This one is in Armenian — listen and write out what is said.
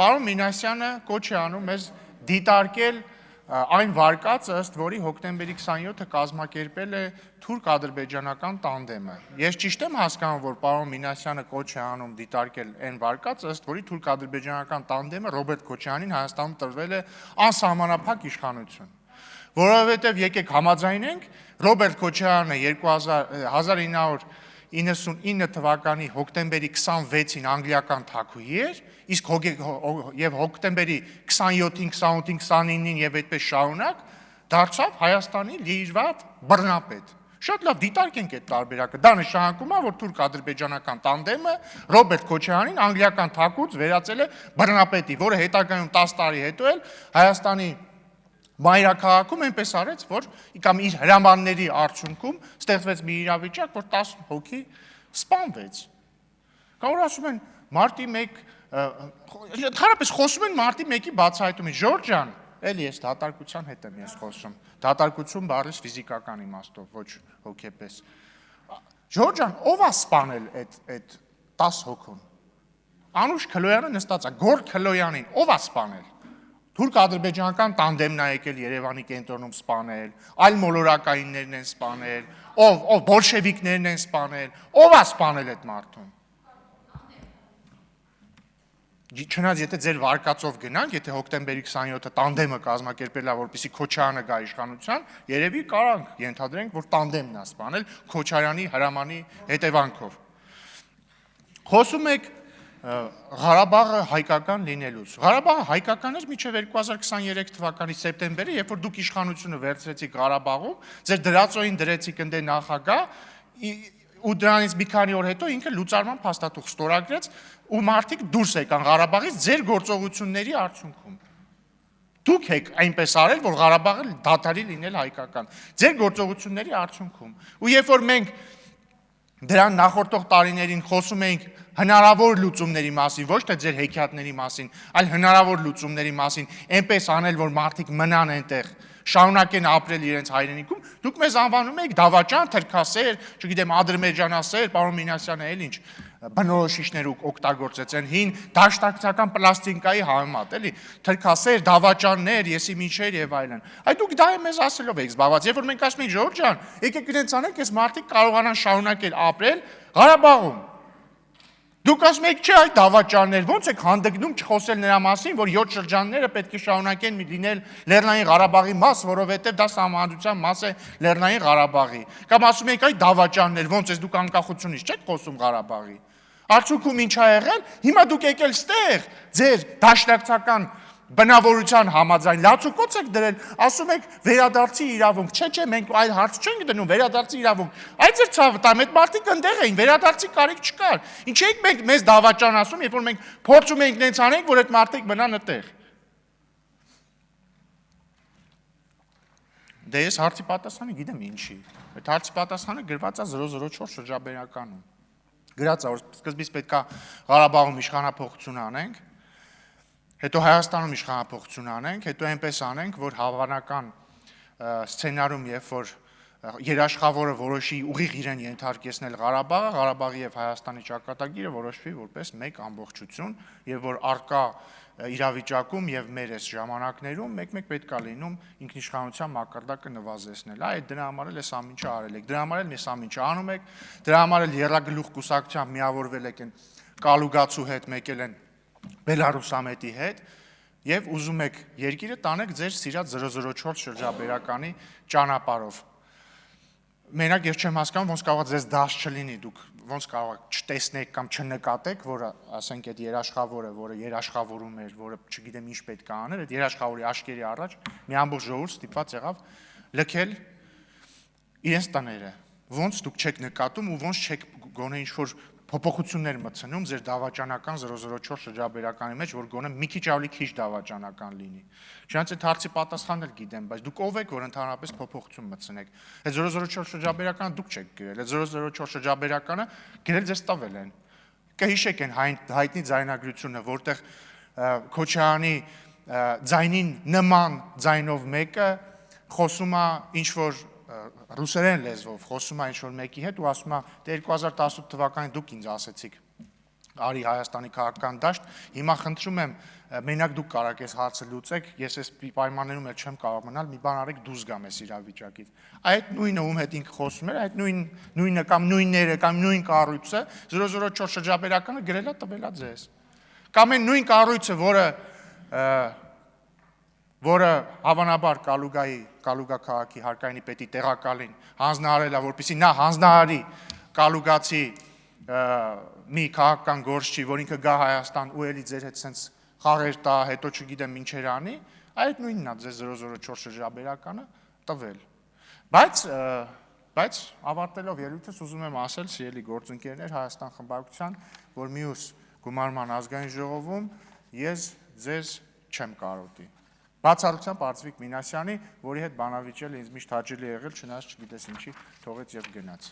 Պարոն Մինասյանը կոչ է անում մեզ դիտարկել այն վարկածը, ըստ որի հոկտեմբերի 27-ը կազմակերպել է թուրք-ադրբեջանական տանդեմը։ Ես ճիշտ եմ հասկանում, որ պարոն Մինասյանը կոչ է անում դիտարկել այն վարկածը, ըստ որի թուրք-ադրբեջանական տանդեմը Ռոբերտ Քոչարյանին Հայաստանում տրվել է անսահմանափակ իշխանություն։ Որովհետև եկեք համաձայնենք, Ռոբերտ Քոչարյանը 1999 թվականի հոկտեմբերի 26-ին անգլիական թագուհի էր, իսկ եւ հոկտեմբերի 27-ին, 28-ին, 29-ին եւ այդպես շարունակ դարձավ Հայաստանի լիիրված բռնապետ։ Շատ լավ դիտարկենք այդ տարբերակը։ Դա նշանակում է, որ թուրք-ադրբեջանական տանդեմը Ռոբերտ Քոչարյանին անգլիական թագուց վերածել է բռնապետի, որը հետագայում 10 տարի հետո էլ Հայաստանի մայրաքաղաքում այնպես արեց, որ կամ իր հրամանների արդյունքում ստեղծվեց մի իրավիճակ, որ 10 հոգի սպանվեց։ Կամ որ ասում են մարտի 1, ընդհանրապես խոսում են մարտի 1-ի բացահայտումից։ Ժորժ ջան, էլի ես դատարկության հետ եմ ես խոսում։ Դատարկություն բառից ֆիզիկական իմաստով, ոչ հոգեպես։ Ժորժ ջան, ով է սպանել այդ 10 հոգուն։ Անուշ Քլոյանը նստած է, Գորգ Քլոյանին ով է սպանել։ Թուրք-ադրբեջանական տանդեմն է եկել Երևանի կենտրոնում սպանել, այլ մոլորակայիններն են սպանել, ով բոլշևիկներն են սպանել, ով է սպանել այդ մարդուն։ Չնայած եթե ձեր վարկածով գնանք, եթե հոկտեմբերի 27-ը տանդեմը կազմակերպել է, որպեսզի Քոչարյանը գա իշխանության, երևի կարանք ենթադրենք, որ տանդեմն է սպանել Քոչարյանի հրամանի հետևանքով։ Խոսում եք Ղարաբաղը հայկական լինելուց։ Ղարաբաղը հայկական էր մինչև 2023 թվականի սեպտեմբերի, երբ որ դուք իշխանությունը վերցրեցիք Ղարաբաղում, ձեր դրածոյին դրեցիք ընդ նախագահ, ու դրանից մի քանի օր հետո ինքը լուծարման փաստաթուղթ ստորագրեց, ու մարդիկ դուրս եկան Ղարաբաղից ձեր գործողությունների արդյունքում։ Դուք եք այնպես արել, որ Ղարաբաղը դադարի լինել հայկական, ձեր գործողությունների արդյունքում։ Ու երբ որ մենք դրան նախորդող տարիներին խոսում էինք հնարավոր լուծումների մասին, ոչ թե ձեր հեքիաթների մասին, այլ հնարավոր լուծումների մասին, այնպես անել, որ մարդիկ մնան այնտեղ, շարունակեն ապրել իրենց հայրենիքում, դուք մեզ անվանում եք դավաճան, թրքասեր, չգիտեմ, ադրբեջանասեր, պարոն Մինասյանը էլ ինչ բնորոշիչներ օգտագործեց են հին դաշնակցական պլաստիկայի համեմատ, էլի, թրքասեր, դավաճաններ, եսի միջեր եւ այլն։ Այդ դուք դա մեզ ասելով եք զբաղված, երբ որ մենք ասում ենք Ժորժ ջան, եկեք իրենց անենք, այս մարդիկ կարողանան շարունակել ապրել Ղարաբաղում։ Դուք ասում եք, չէ, այդ դավաճաններ, ոնց եք հանդգնում չխոսել նրա մասին, որ 7 շրջանները պետք է շարունակեն լինել Լեռնային Ղարաբաղի մաս, որովհետև դա սահմանադրության մաս է Լեռնային Ղարաբաղի։ Կամ ասում եք, այդ դավաճաններ, ոնց ես դուք անկախությունից չեք խոսում Ղարաբաղի։ Արդյունքում ինչ ա եղել։ Հիմա դուք եկել ստեղ ձեր դաշնակցական բնավորության համաձայն լացուկոց եք դրել, ասում եք վերադարձի իրավունք, չէ, մենք այլ հարց չենք դնում, վերադարձի իրավունք, այդ ձեր ցավը տամ, այդ մարդիկ ընդեղ էին, վերադարձի կարիք չկար, ինչ եք մենք մեզ դավաճան ասում, երբ որ մենք փորձում ենք նենց անենք, որ այդ մարդիկ մնան այդտեղ։ Դե ես հարցի պատասխանը գիտեմ ինչի, այդ հարցի պատասխանը գրված է 004 շրջաբերականում, գրած է, որ սկզբից պետք է Ղարաբաղում իշխանափոխություն անենք, հետո Հայաստանում իշխանափոխություն անենք, հետո այնպես անենք, որ հավանական սցենարում, երբ որ երաշխավորը որոշի ուղիղ իրեն ենթարկեցնել Ղարաբաղը, Ղարաբաղի եւ Հայաստանի ճակատագիրը որոշվի որպես մեկ ամբողջություն, եւ որ արկա իրավիճակում եւ մեր այս ժամանակներում մեկ-մեկ պետք է լինում ինքնիշխանության մակարդակը նվազեցնել։ Այդ դրա համար էլ այս ամինչը արել եք, դրա համար էլ մեզ ամինչը անում եք, դրա համար էլ Եռագլուխ կուսակցությամբ միավորվել եք են Կալուգացու հետ մեկել են Բելարուսամետի հետ եւ ուզում եք երկիրը տանեք ձեր սիրած 004 շրջաբերականի ճանապարհով։ Մենակ ես չեմ հասկանում ոնց կարող է ձեզ դաշ չլինի, դուք ոնց կարող եք չտեսնեք կամ չնկատեք, որ ասենք այդ երաշխավորը, որը երաշխավորում էր, որը չգիտեմ ինչ պետք է աներ, այդ երաշխավորի աշկերի առաջ մի ամբողջ ժողովուրդ ստիպված եղավ լքել իրենց տները։ Ոնց դուք չեք նկատում ու ոնց չեք գոնե ինչ որ փոփոխություններ մտցնում ձեր դավաճանական 004 շրջաբերականի մեջ, որ գոնե մի քիչ ավելի քիչ դավաճանական լինի։ Չնայած այդ հարցի պատասխանն էլ գիտեմ, բայց դուք ով եք, որ ընդհանրապես փոփոխություն մտցնեք։ Այդ 004 շրջաբերականը դուք չեք գրել, այդ 004 շրջաբերականը գրել ձեզ տվել են։ Կհիշեք են հայտնի ձայնագրությունը, որտեղ Քոչարյանի ձայնին նման ձայնով մեկը խոսում է ինչ որ ռուսերեն լեզվով խոսում է ինչ-որ մեկի հետ ու ասում է, դե 2018 թվականին դուք ինձ ասեցիք արի Հայաստանի քաղաքական դաշտ, հիմա խնդրում եմ, մենակ դուք կարաք այս հարցը լուծեք, ես այս պայմաններում էլ չեմ կարող մնալ, մի բան արեք դուրս գամ այս իրավիճակից։ Այդ նույնը ում հետ ինքը խոսում էր, այդ նույնը կամ նույնները կամ նույն կառույցը 004 շրջաբերականը գրելա տվելա ձեզ։ Կամ այն նույն կառույցը, որը հավանաբար Կալուգա քաղաքի հարկայինի պետի տեղակալին հանձնարարել է, որպեսզի նա հանձնարարի Կալուգացի մի քաղաքական գործչի, որ ինքը գա Հայաստան ու էլի ձեր հետ սենց խաղեր տա, հետո չգիտեմ ինչեր անի, այդ նույնն է ձեզ 004 շրջաբերականը տվել։ Բայց ավարտելով ելույթս ուզում եմ ասել, սիրելի գործընկերներ Հայաստան խմբակցության, որ մյուս գումարման ազգային ժողովում ես ձեզ չեմ կարոտի։ Բացառությամբ Արծվիկ Մինասյանի, որի հետ բանավիճել ինձ միշտ հաճելի եղել, չնայած չգիտես ինչի թողեց եւ գնաց։